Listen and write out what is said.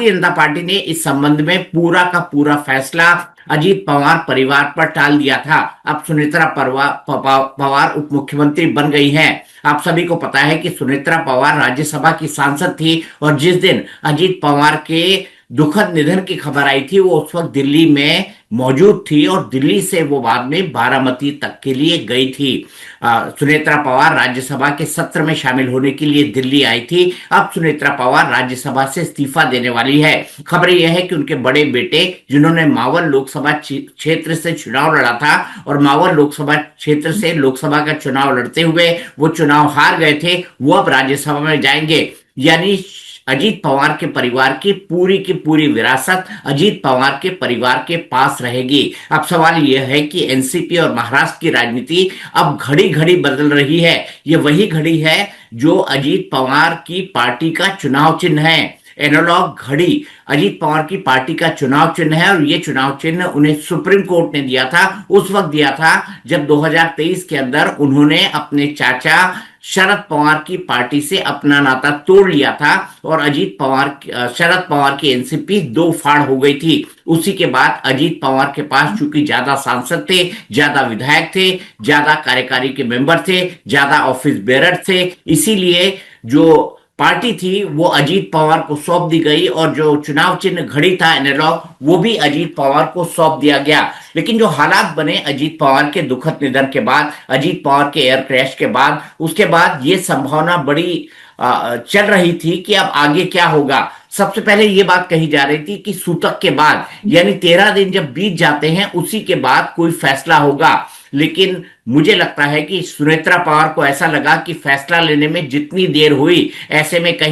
Bharatiya Janata party ने इस संबंध में पूरा का पूरा फैसला अजीत पवार परिवार पर टाल दिया था। अब सुनेत्रा पवार उप मुख्यमंत्री बन गई हैं। आप सभी को पता है कि सुनेत्रा पवार राज्यसभा की सांसद थी और जिस दिन अजीत पवार के दुखद निधन की खबर आई थी वो उस वक्त दिल्ली में मौजूद थी और दिल्ली से वो बाद में बारामती तक के लिए गई थी। सुनेत्रा पवार राज्यसभा के सत्र में शामिल होने के लिए दिल्ली आई थी। अब सुनेत्रा पवार राज्यसभा से इस्तीफा देने वाली है। खबर यह है कि उनके बड़े बेटे जिन्होंने मावल लोकसभा क्षेत्र से चुनाव लड़ा था और मावल लोकसभा क्षेत्र से लोकसभा का चुनाव लड़ते हुए वो चुनाव हार गए थे, वो अब राज्यसभा में जाएंगे। यानी अजीत पवार के परिवार की पूरी विरासत अजीत पवार के परिवार के पास रहेगी। अब सवाल यह है कि एनसीपी और महाराष्ट्र की राजनीति अब घड़ी घड़ी बदल रही है। ये वही घड़ी है जो अजीत पवार की पार्टी का चुनाव चिन्ह है। एनालॉग घड़ी अजीत पवार की पार्टी का चुनाव चिन्ह है और ये चुनाव चिन्ह उन्हें सुप्रीम कोर्ट ने दिया था। उस वक्त दिया था जब 2023 के अंदर उन्होंने अपने चाचा शरद पवार की पार्टी से अपना नाता तोड़ लिया था और शरद पवार की एनसीपी दो फाड़ हो गई थी। उसी के बाद अजीत पवार के पास चूंकि ज्यादा सांसद थे, ज्यादा विधायक थे, ज्यादा कार्यकारी के मेंबर थे, ज्यादा ऑफिस बेरर थे, इसीलिए जो पार्टी थी वो अजीत पवार को सौंप दी गई और जो चुनाव चिन्ह घड़ी था एनालॉग वो भी अजीत पवार को सौंप दिया गया। लेकिन जो हालात बने अजीत पवार के दुखद निधन के बाद, अजीत पवार के एयर क्रैश के बाद, उसके बाद ये संभावना बड़ी चल रही थी कि अब आगे क्या होगा। सबसे पहले ये बात कही जा रही थी कि सूतक के बाद यानी 13 दिन जब बीत जाते हैं उसी के बाद कोई फैसला होगा। लेकिन मुझे लगता है कि सुनेत्रा पवार को ऐसा लगा कि फैसला लेने में जितनी देर हुई ऐसे में कहीं